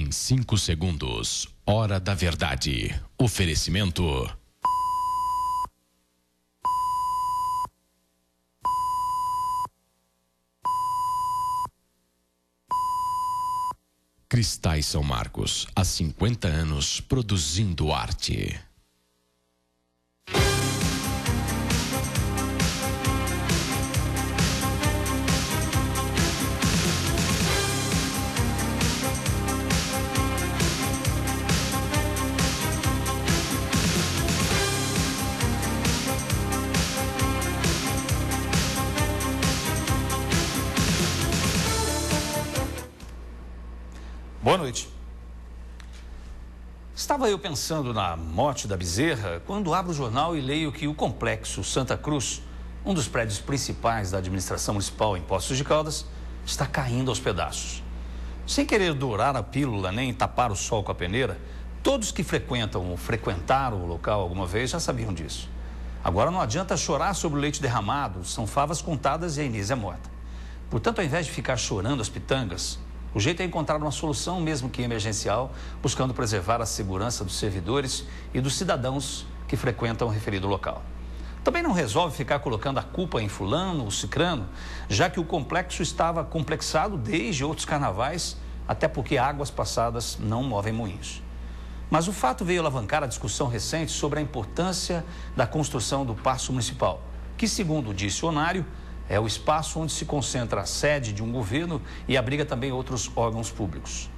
Em 5 segundos, Hora da Verdade. Oferecimento... Cristais São Marcos, há 50 anos produzindo arte. Boa noite. Estava eu pensando na morte da Bezerra quando abro o jornal e leio que o complexo Santa Cruz, um dos prédios principais da administração municipal em Poços de Caldas, está caindo aos pedaços. Sem querer dourar a pílula nem tapar o sol com a peneira, todos que frequentam ou frequentaram o local alguma vez já sabiam disso. Agora não adianta chorar sobre o leite derramado, são favas contadas e a Inês é morta. Portanto, ao invés de ficar chorando as pitangas, o jeito é encontrar uma solução, mesmo que emergencial, buscando preservar a segurança dos servidores e dos cidadãos que frequentam o referido local. Também não resolve ficar colocando a culpa em fulano ou cicrano, já que o complexo estava complexado desde outros carnavais, até porque águas passadas não movem moinhos. Mas o fato veio alavancar a discussão recente sobre a importância da construção do Paço Municipal, que, segundo o dicionário, é o espaço onde se concentra a sede de um governo e abriga também outros órgãos públicos.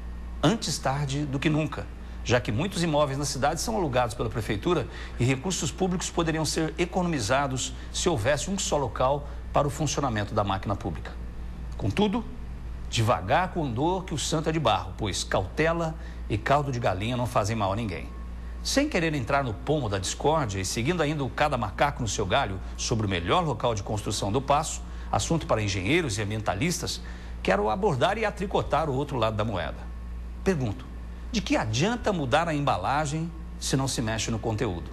Antes tarde do que nunca, já que muitos imóveis na cidade são alugados pela prefeitura e recursos públicos poderiam ser economizados se houvesse um só local para o funcionamento da máquina pública. Contudo, devagar com dor que o santo é de barro, pois cautela e caldo de galinha não fazem mal a ninguém. Sem querer entrar no pomo da discórdia e seguindo ainda o cada macaco no seu galho sobre o melhor local de construção do paço, assunto para engenheiros e ambientalistas, quero abordar e atricotar o outro lado da moeda. Pergunto, de que adianta mudar a embalagem se não se mexe no conteúdo?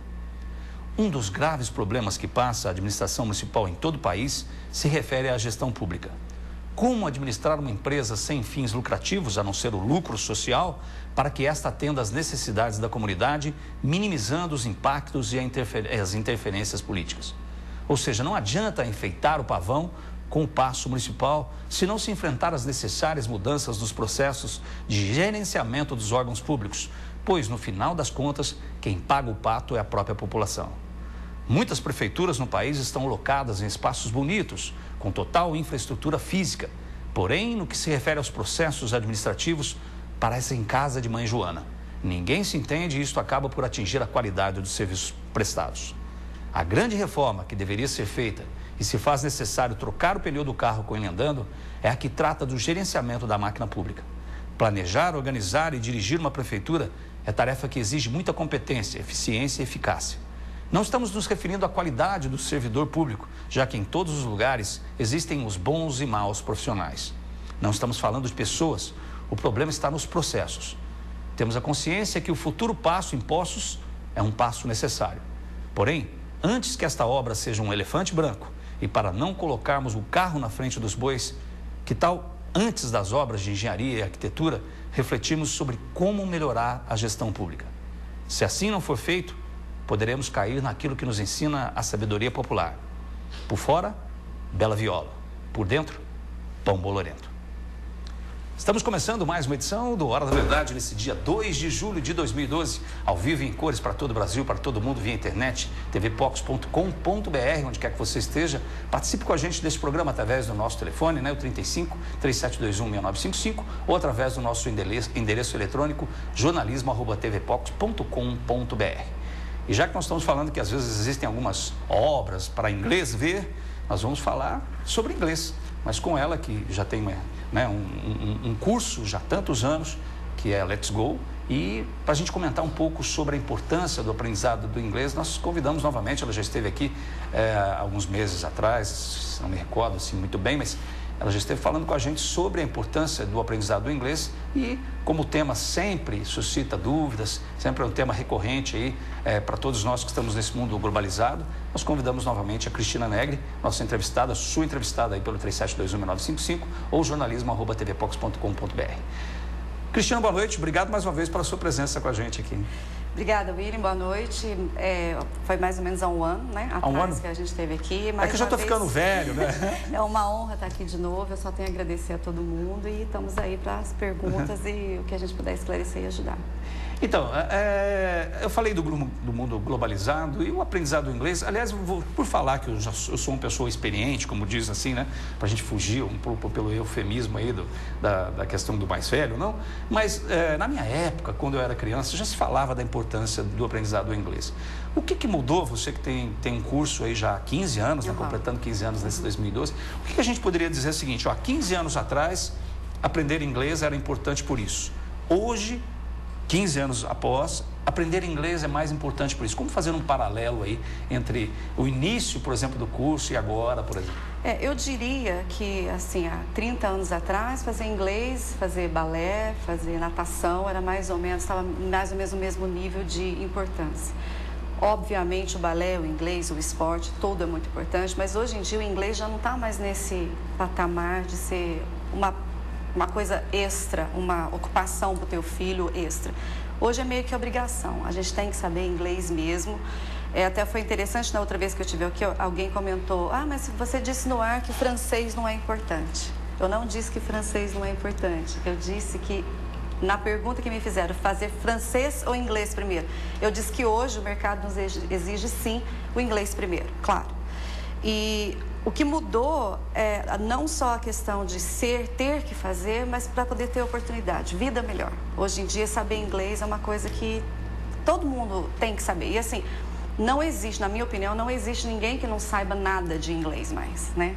Um dos graves problemas que passa a administração municipal em todo o país se refere à gestão pública. Como administrar uma empresa sem fins lucrativos, a não ser o lucro social, para que esta atenda às necessidades da comunidade, minimizando os impactos e as interferências políticas. Ou seja, não adianta enfeitar o pavão com o Paço Municipal se não se enfrentar as necessárias mudanças nos processos de gerenciamento dos órgãos públicos, pois, no final das contas, quem paga o pato é a própria população. Muitas prefeituras no país estão locadas em espaços bonitos, com total infraestrutura física. Porém, no que se refere aos processos administrativos, parecem casa de mãe Joana. Ninguém se entende e isto acaba por atingir a qualidade dos serviços prestados. A grande reforma que deveria ser feita e se faz necessário trocar o pneu do carro com ele andando é a que trata do gerenciamento da máquina pública. Planejar, organizar e dirigir uma prefeitura é tarefa que exige muita competência, eficiência e eficácia. Não estamos nos referindo à qualidade do servidor público, já que em todos os lugares existem os bons e maus profissionais. Não estamos falando de pessoas, o problema está nos processos. Temos a consciência que o futuro passo em Poços é um passo necessário. Porém, antes que esta obra seja um elefante branco e para não colocarmos o carro na frente dos bois, que tal, antes das obras de engenharia e arquitetura, refletirmos sobre como melhorar a gestão pública? Se assim não for feito, poderemos cair naquilo que nos ensina a sabedoria popular. Por fora, bela viola. Por dentro, pão bolorento. Estamos começando mais uma edição do Hora da Verdade nesse dia 2 de julho de 2012, ao vivo em cores para todo o Brasil, para todo mundo, via internet, tvpox.com.br, onde quer que você esteja. Participe com a gente desse programa através do nosso telefone, né, o 35 3721 6955, ou através do nosso endereço eletrônico jornalismo@tvpox.com.br. E já que nós estamos falando que às vezes existem algumas obras para inglês ver, nós vamos falar sobre inglês, mas com ela que já tem um curso já há tantos anos, que é Let's Go, e para a gente comentar um pouco sobre a importância do aprendizado do inglês, nós convidamos novamente, ela já esteve aqui alguns meses atrás, não me recordo assim muito bem, mas ela já esteve falando com a gente sobre a importância do aprendizado do inglês e como o tema sempre suscita dúvidas, sempre é um tema recorrente aí para todos nós que estamos nesse mundo globalizado, nós convidamos novamente a Cristina Negri, nossa entrevistada, sua entrevistada aí pelo 37216955 ou jornalismo@tvpox.com.br. Cristiano, boa noite. Obrigado mais uma vez pela sua presença com a gente aqui. Obrigada, William. Boa noite. Foi mais ou menos há um ano, né? Há um ano? Que a gente esteve aqui. É que eu já estou ficando velho, né? É uma honra estar aqui de novo. Eu só tenho a agradecer a todo mundo e estamos aí para as perguntas e o que a gente puder esclarecer e ajudar. Então, eu falei do mundo globalizado e o aprendizado do inglês. Aliás, por falar que eu sou uma pessoa experiente, como diz assim, né? Para a gente fugir um pouco pelo eufemismo aí da questão do mais velho, não? Mas na minha época, quando eu era criança, já se falava da importância do aprendizado do inglês. O que mudou? Você que tem um curso aí já há 15 anos, completando 15 anos nesse 2012, o que a gente poderia dizer é o seguinte, ó, há 15 anos atrás, aprender inglês era importante por isso. Hoje, 15 anos após, aprender inglês é mais importante por isso. Como fazer um paralelo aí entre o início, por exemplo, do curso e agora, por exemplo? Eu diria que, assim, há 30 anos atrás, fazer inglês, fazer balé, fazer natação, era mais ou menos, estava mais ou menos no mesmo nível de importância. Obviamente, o balé, o inglês, o esporte, tudo é muito importante, mas hoje em dia o inglês já não está mais nesse patamar de ser uma coisa extra, uma ocupação para o teu filho extra. Hoje é meio que obrigação, a gente tem que saber inglês mesmo. Até foi interessante, na outra vez que eu estive aqui, alguém comentou, mas você disse no ar que francês não é importante. Eu não disse que francês não é importante, eu disse que, na pergunta que me fizeram, fazer francês ou inglês primeiro? Eu disse que hoje o mercado nos exige sim o inglês primeiro, claro. E o que mudou é não só a questão de ter que fazer, mas para poder ter oportunidade, vida melhor. Hoje em dia, saber inglês é uma coisa que todo mundo tem que saber. E assim, não existe, na minha opinião, não existe ninguém que não saiba nada de inglês mais, né?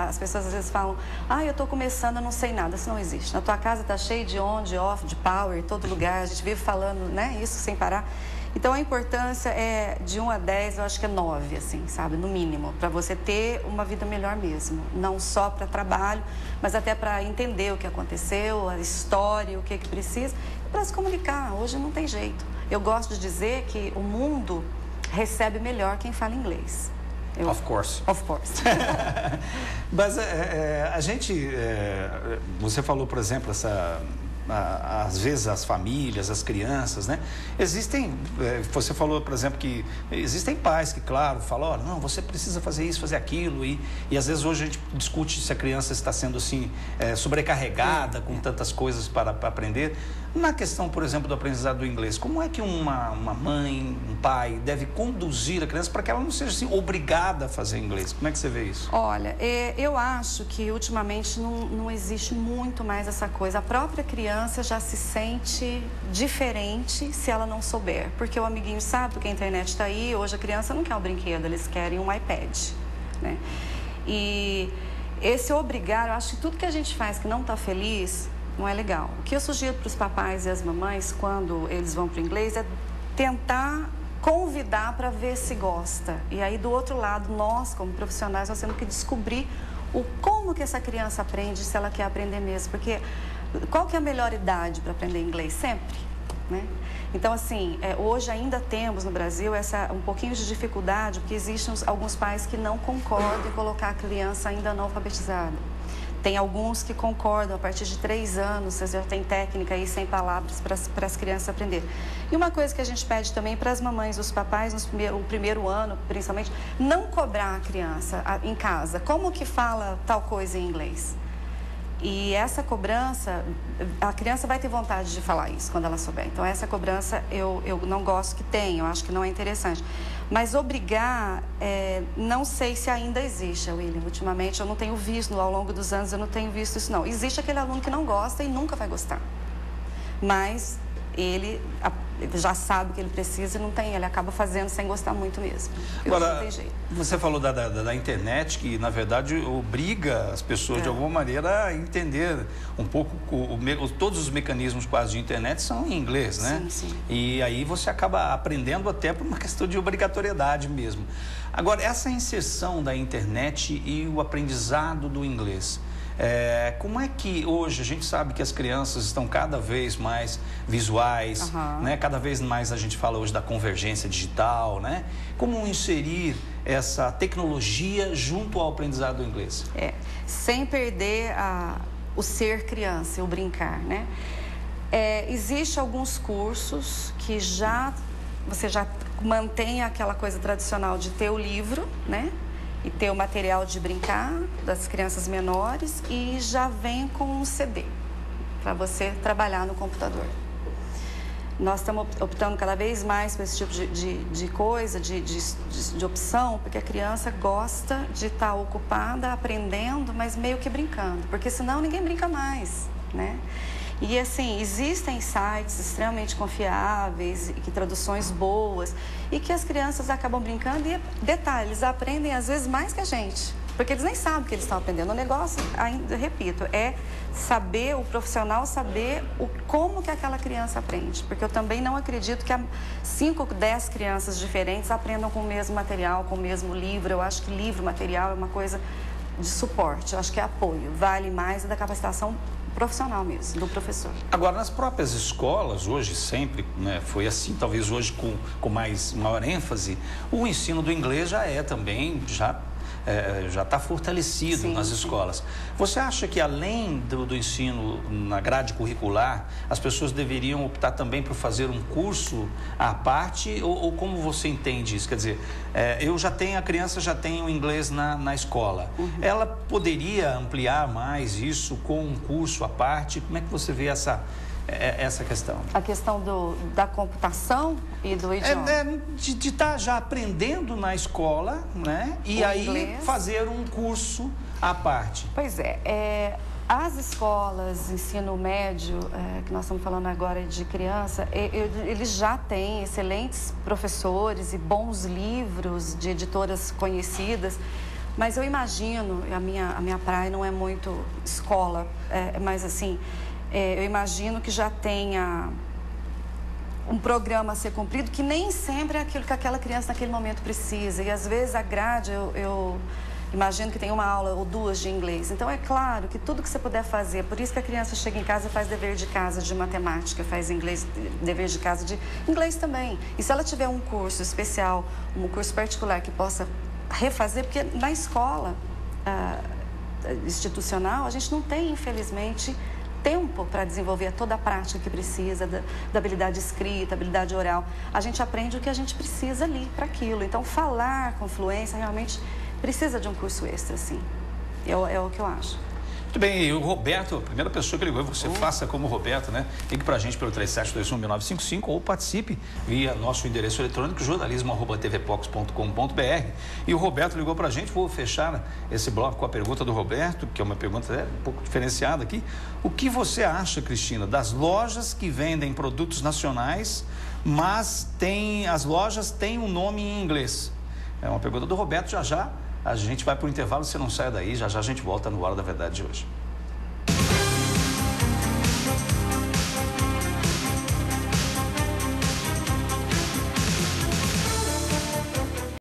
As pessoas às vezes falam, eu estou começando, eu não sei nada. Isso não existe. Na tua casa está cheio de on, de off, de power, em todo lugar. A gente vive falando, né, isso sem parar. Então, a importância é de 1 a 10, eu acho que é 9, assim, sabe? No mínimo, para você ter uma vida melhor mesmo. Não só para trabalho, mas até para entender o que aconteceu, a história, o que precisa, e para se comunicar. Hoje não tem jeito. Eu gosto de dizer que o mundo recebe melhor quem fala inglês. Of course. Of course. Mas a gente... você falou, por exemplo, às vezes as famílias, as crianças, né? Você falou, por exemplo, que existem pais que, claro, falam, olha, não, você precisa fazer isso, fazer aquilo, e às vezes hoje a gente discute se a criança está sendo, assim, sobrecarregada com tantas coisas para aprender. Na questão, por exemplo, do aprendizado do inglês, como é que uma mãe, um pai deve conduzir a criança para que ela não seja, assim, obrigada a fazer inglês? Como é que você vê isso? Olha, eu acho que ultimamente não existe muito mais essa coisa. A própria criança já se sente diferente se ela não souber, porque o amiguinho sabe que a internet está aí. Hoje a criança não quer um brinquedo, eles querem um iPad, né? E esse obrigar, eu acho que tudo que a gente faz que não está feliz não é legal. O que eu sugiro para os papais e as mamães quando eles vão para o inglês é tentar convidar para ver se gosta. E aí, do outro lado, nós, como profissionais, nós temos que descobrir como que essa criança aprende, se ela quer aprender mesmo. Porque qual que é a melhor idade para aprender inglês? Sempre, né? Então, assim, hoje ainda temos no Brasil um pouquinho de dificuldade, porque existem alguns pais que não concordam em colocar a criança ainda não alfabetizada. Tem alguns que concordam, a partir de 3 anos, você já tem técnica aí sem palavras para as crianças aprenderem. E uma coisa que a gente pede também para as mamães e os papais, o primeiro ano, principalmente, não cobrar a criança em casa. Como que fala tal coisa em inglês? E essa cobrança, a criança vai ter vontade de falar isso quando ela souber. Então, essa cobrança eu não gosto que tenha, eu acho que não é interessante. Mas obrigar, não sei se ainda existe, William. Ultimamente, eu não tenho visto, ao longo dos anos, eu não tenho visto isso, não. Existe aquele aluno que não gosta e nunca vai gostar. Mas ele já sabe o que ele precisa e ele acaba fazendo sem gostar muito mesmo. Agora, não tem jeito. Você falou da internet, que na verdade obriga as pessoas de alguma maneira a entender um pouco, todos os mecanismos quase de internet são em inglês, né? Sim, sim. E aí você acaba aprendendo até por uma questão de obrigatoriedade mesmo. Agora, essa inserção da internet e o aprendizado do inglês, como é que hoje a gente sabe que as crianças estão cada vez mais visuais, né? Cada vez mais a gente fala hoje da convergência digital, né? Como inserir essa tecnologia junto ao aprendizado do inglês? Sem perder o ser criança, o brincar, né? Existem alguns cursos que você já mantém aquela coisa tradicional de ter o livro, né? E ter o material de brincar das crianças menores e já vem com um CD para você trabalhar no computador. Nós estamos optando cada vez mais por esse tipo de coisa, de opção, porque a criança gosta de estar ocupada, aprendendo, mas meio que brincando, porque senão ninguém brinca mais, né? E assim, existem sites extremamente confiáveis, que traduções boas, e que as crianças acabam brincando e, detalhe, eles aprendem às vezes mais que a gente, porque eles nem sabem o que eles estão aprendendo. O negócio, ainda repito, é saber, o profissional saber como que aquela criança aprende, porque eu também não acredito que 5, 10 crianças diferentes aprendam com o mesmo material, com o mesmo livro. Eu acho que livro, material é uma coisa de suporte, eu acho que é apoio, vale mais da capacitação profissional mesmo, do professor. Agora, nas próprias escolas, hoje sempre, né, foi assim, talvez hoje com maior ênfase, o ensino do inglês já é também, já está fortalecido. Sim, nas escolas. Você acha que além do ensino na grade curricular, as pessoas deveriam optar também por fazer um curso à parte, ou como você entende isso? Quer dizer, a criança já tem o inglês na escola. Uhum. Ela poderia ampliar mais isso com um curso à parte? Como é que você vê essa questão? A questão da computação e do idioma? De estar já aprendendo na escola, né? E aí inglês, fazer um curso à parte. Pois as escolas, ensino médio, que nós estamos falando agora de criança, eles já têm excelentes professores e bons livros de editoras conhecidas, mas eu imagino, a minha praia não é muito escola, mas assim, eu imagino que já tenha um programa a ser cumprido, que nem sempre é aquilo que aquela criança naquele momento precisa. E às vezes a grade, eu imagino que tem uma aula ou 2 de inglês. Então é claro que tudo que você puder fazer, por isso que a criança chega em casa e faz dever de casa de matemática, faz dever de casa de inglês também. E se ela tiver um curso especial, um curso particular que possa refazer, porque na escola institucional a gente não tem, infelizmente, tempo para desenvolver toda a prática que precisa, da habilidade escrita, habilidade oral. A gente aprende o que a gente precisa ali para aquilo. Então, falar com fluência realmente precisa de um curso extra, sim. É o que eu acho. Muito bem, e o Roberto, a primeira pessoa que ligou, você faça como o Roberto, né? Ligue pra gente pelo 3721-1955 ou participe via nosso endereço eletrônico jornalismo@tvpox.com.br. E o Roberto ligou pra gente, vou fechar esse bloco com a pergunta do Roberto, que é uma pergunta um pouco diferenciada aqui. O que você acha, Cristina, das lojas que vendem produtos nacionais, mas as lojas têm um nome em inglês? É uma pergunta do Roberto, já a gente vai para o intervalo, você não sai daí, já a gente volta no Hora da Verdade de hoje.